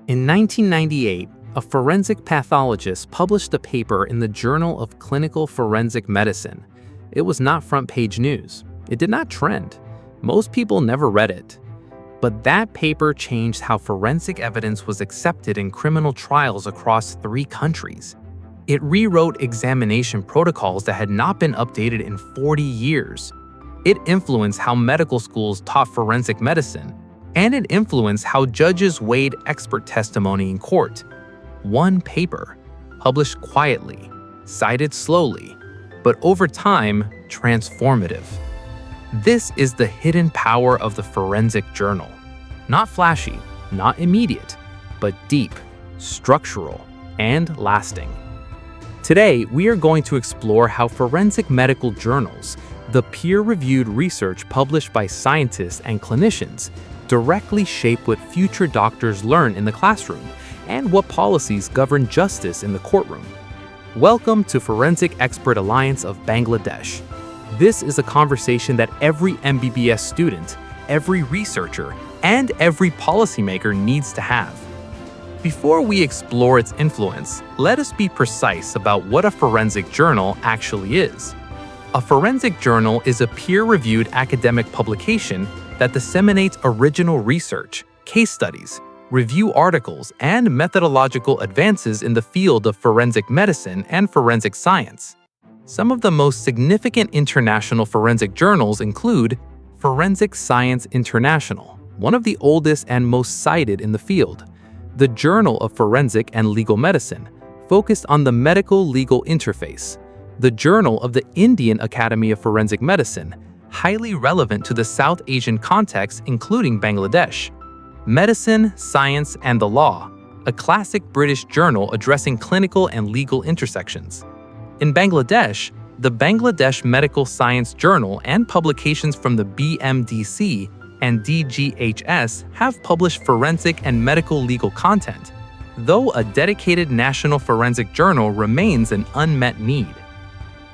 In 1998, a forensic pathologist published a paper in the Journal of Clinical Forensic Medicine. It was not front-page news. It did not trend. Most people never read it. But that paper changed how forensic evidence was accepted in criminal trials across 3 countries. It rewrote examination protocols that had not been updated in 40 years. It influenced how medical schools taught forensic medicine, and it influenced how judges weighed expert testimony in court. One paper, published quietly, cited slowly, but over time, transformative. This is the hidden power of the forensic journal. Not flashy, not immediate, but deep, structural, and lasting. Today, we are going to explore how forensic medical journals, the peer-reviewed research published by scientists and clinicians, directly shape what future doctors learn in the classroom and what policies govern justice in the courtroom. Welcome to Forensic Expert Alliance of Bangladesh. This is a conversation that every MBBS student, every researcher, and every policymaker needs to have. Before we explore its influence, let us be precise about what a forensic journal actually is. A forensic journal is a peer-reviewed academic publication that disseminates original research, case studies, review articles, and methodological advances in the field of forensic medicine and forensic science. Some of the most significant international forensic journals include Forensic Science International, one of the oldest and most cited in the field, the Journal of Forensic and Legal Medicine, focused on the medical-legal interface, the Journal of the Indian Academy of Forensic Medicine, highly relevant to the South Asian context including Bangladesh, Medicine, Science, and the Law, a classic British journal addressing clinical and legal intersections. In Bangladesh, the Bangladesh Medical Science Journal and publications from the BMDC and DGHS have published forensic and medical legal content, though a dedicated national forensic journal remains an unmet need.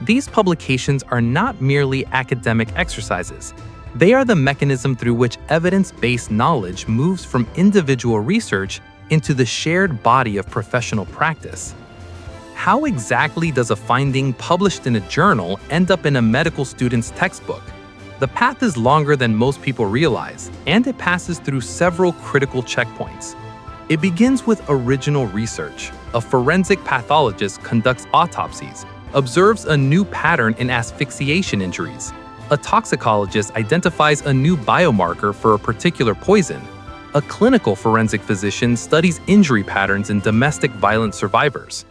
These publications are not merely academic exercises. They are the mechanism through which evidence-based knowledge moves from individual research into the shared body of professional practice. How exactly does a finding published in a journal end up in a medical student's textbook? The path is longer than most people realize, and it passes through several critical checkpoints. It begins with original research. A forensic pathologist conducts autopsies, observes a new pattern in asphyxiation injuries. A toxicologist identifies a new biomarker for a particular poison. A clinical forensic physician studies injury patterns in domestic violence survivors.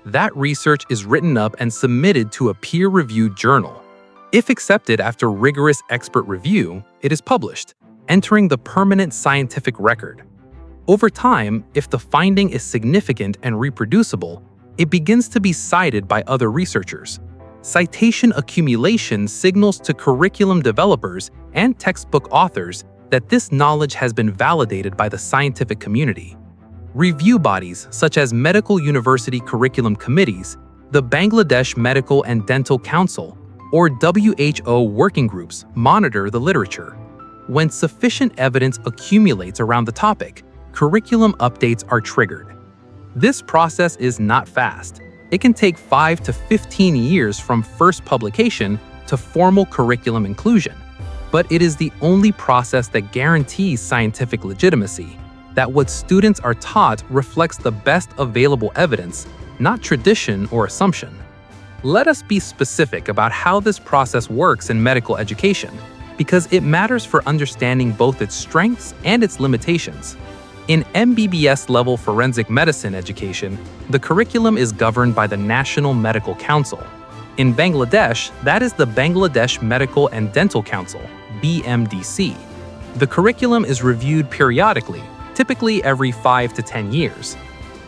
That research is written up and submitted to a peer-reviewed journal. If accepted after rigorous expert review, it is published, entering the permanent scientific record. Over time, if the finding is significant and reproducible, it begins to be cited by other researchers. Citation accumulation signals to curriculum developers and textbook authors that this knowledge has been validated by the scientific community. Review bodies such as medical university curriculum committees, the Bangladesh Medical and Dental Council, or WHO working groups monitor the literature. When sufficient evidence accumulates around the topic, curriculum updates are triggered. This process is not fast. It can take 5 to 15 years from first publication to formal curriculum inclusion. But it is the only process that guarantees scientific legitimacy, that what students are taught reflects the best available evidence, not tradition or assumption. Let us be specific about how this process works in medical education, because it matters for understanding both its strengths and its limitations. In MBBS-level forensic medicine education, the curriculum is governed by the National Medical Council. In Bangladesh, that is the Bangladesh Medical and Dental Council, BMDC. The curriculum is reviewed periodically, typically every 5 to 10 years.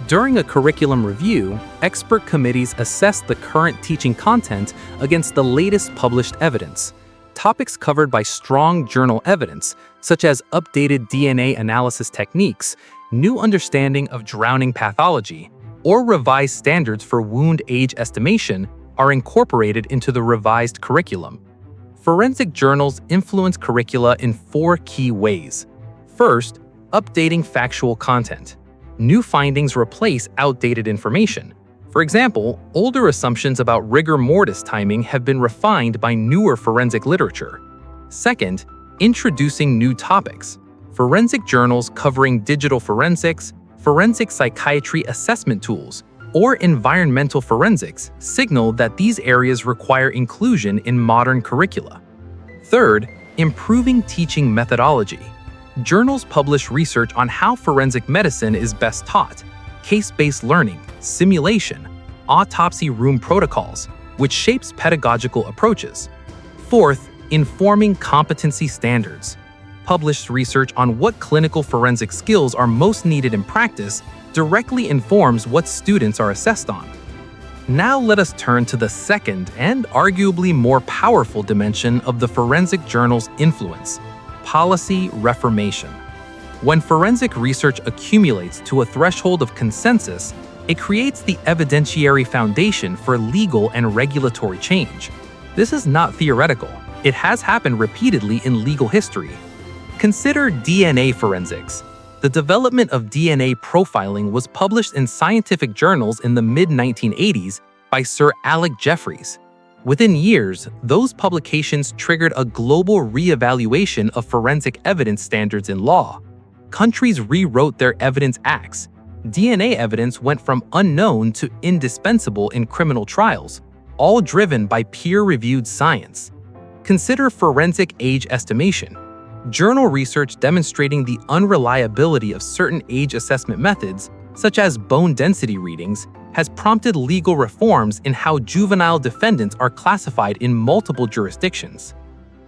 During a curriculum review, expert committees assess the current teaching content against the latest published evidence. Topics covered by strong journal evidence, such as updated DNA analysis techniques, new understanding of drowning pathology, or revised standards for wound age estimation, are incorporated into the revised curriculum. Forensic journals influence curricula in 4 key ways. First, updating factual content. New findings replace outdated information. For example, older assumptions about rigor mortis timing have been refined by newer forensic literature. Second, introducing new topics. Forensic journals covering digital forensics, forensic psychiatry assessment tools, or environmental forensics signal that these areas require inclusion in modern curricula. Third, improving teaching methodology. Journals publish research on how forensic medicine is best taught, case-based learning, simulation, autopsy room protocols, which shapes pedagogical approaches. Fourth, informing competency standards. Published research on what clinical forensic skills are most needed in practice directly informs what students are assessed on. Now let us turn to the second and arguably more powerful dimension of the forensic journal's influence: policy reformation. When forensic research accumulates to a threshold of consensus, it creates the evidentiary foundation for legal and regulatory change. This is not theoretical. It has happened repeatedly in legal history. Consider DNA forensics. The development of DNA profiling was published in scientific journals in the mid-1980s by Sir Alec Jeffreys. Within years, those publications triggered a global re-evaluation of forensic evidence standards in law. Countries rewrote their evidence acts. DNA evidence went from unknown to indispensable in criminal trials, all driven by peer-reviewed science. Consider forensic age estimation. Journal research demonstrating the unreliability of certain age assessment methods, such as bone density readings, has prompted legal reforms in how juvenile defendants are classified in multiple jurisdictions.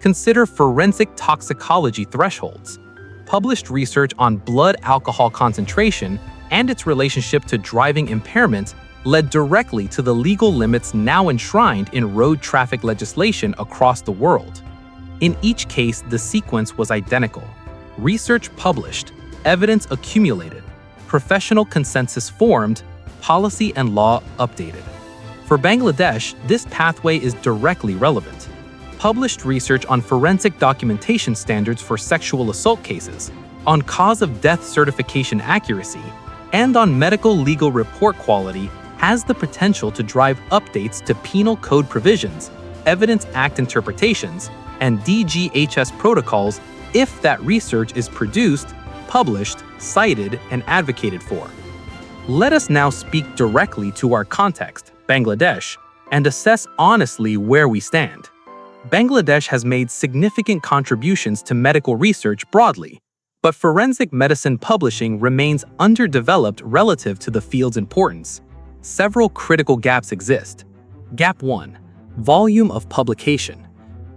Consider forensic toxicology thresholds. Published research on blood alcohol concentration and its relationship to driving impairment led directly to the legal limits now enshrined in road traffic legislation across the world. In each case, the sequence was identical. Research published, evidence accumulated, professional consensus formed, policy and law updated. For Bangladesh, this pathway is directly relevant. Published research on forensic documentation standards for sexual assault cases, on cause of death certification accuracy, and on medical legal report quality has the potential to drive updates to penal code provisions, Evidence Act interpretations, and DGHS protocols if that research is produced, published, cited, and advocated for. Let us now speak directly to our context, Bangladesh, and assess honestly where we stand. Bangladesh has made significant contributions to medical research broadly, but forensic medicine publishing remains underdeveloped relative to the field's importance. Several critical gaps exist. Gap 1. Volume of publication.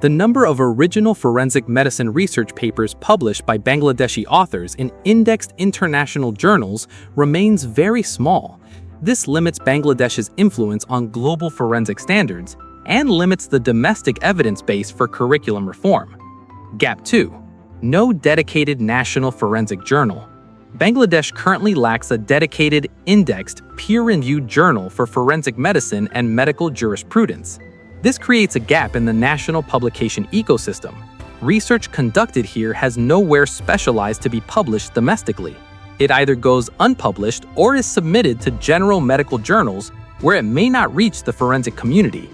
The number of original forensic medicine research papers published by Bangladeshi authors in indexed international journals remains very small. This limits Bangladesh's influence on global forensic standards and limits the domestic evidence base for curriculum reform. Gap 2. No dedicated national forensic journal. Bangladesh currently lacks a dedicated, indexed, peer-reviewed journal for forensic medicine and medical jurisprudence. This creates a gap in the national publication ecosystem. Research conducted here has nowhere specialized to be published domestically. It either goes unpublished or is submitted to general medical journals where it may not reach the forensic community.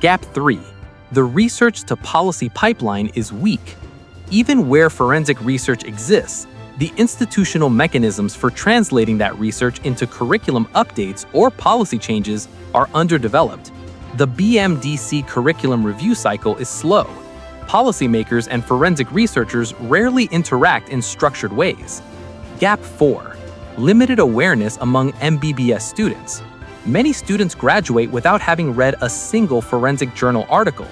Gap 3. The research to policy pipeline is weak. Even where forensic research exists, the institutional mechanisms for translating that research into curriculum updates or policy changes are underdeveloped. The BMDC curriculum review cycle is slow. Policymakers and forensic researchers rarely interact in structured ways. Gap 4. Limited awareness among MBBS students. Many students graduate without having read a single forensic journal article.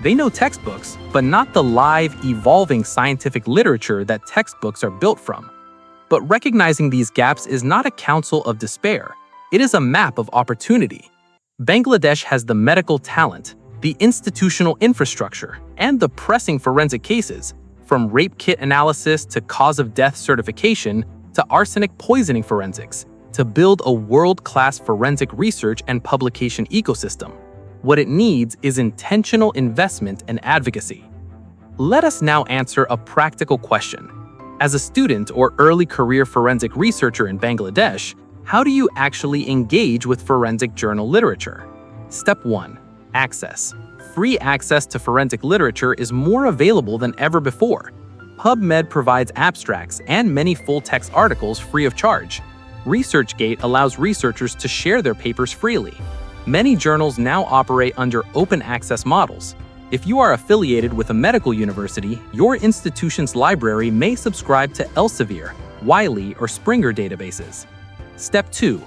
They know textbooks, but not the live, evolving scientific literature that textbooks are built from. But recognizing these gaps is not a counsel of despair. It is a map of opportunity. Bangladesh has the medical talent, the institutional infrastructure, and the pressing forensic cases, from rape kit analysis to cause of death certification to arsenic poisoning forensics, to build a world-class forensic research and publication ecosystem. What it needs is intentional investment and advocacy. Let us now answer a practical question. As a student or early career forensic researcher in Bangladesh, how do you actually engage with forensic journal literature? Step 1. Access. Free access to forensic literature is more available than ever before. PubMed provides abstracts and many full-text articles free of charge. ResearchGate allows researchers to share their papers freely. Many journals now operate under open access models. If you are affiliated with a medical university, your institution's library may subscribe to Elsevier, Wiley, or Springer databases. Step 2.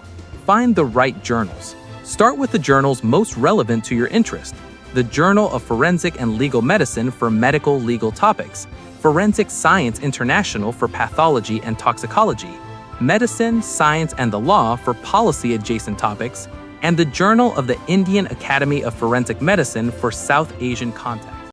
Find the right journals. Start with the journals most relevant to your interest. The Journal of Forensic and Legal Medicine for medical legal topics, Forensic Science International for pathology and toxicology, Medicine, Science, and the Law for policy-adjacent topics, and the Journal of the Indian Academy of Forensic Medicine for South Asian context.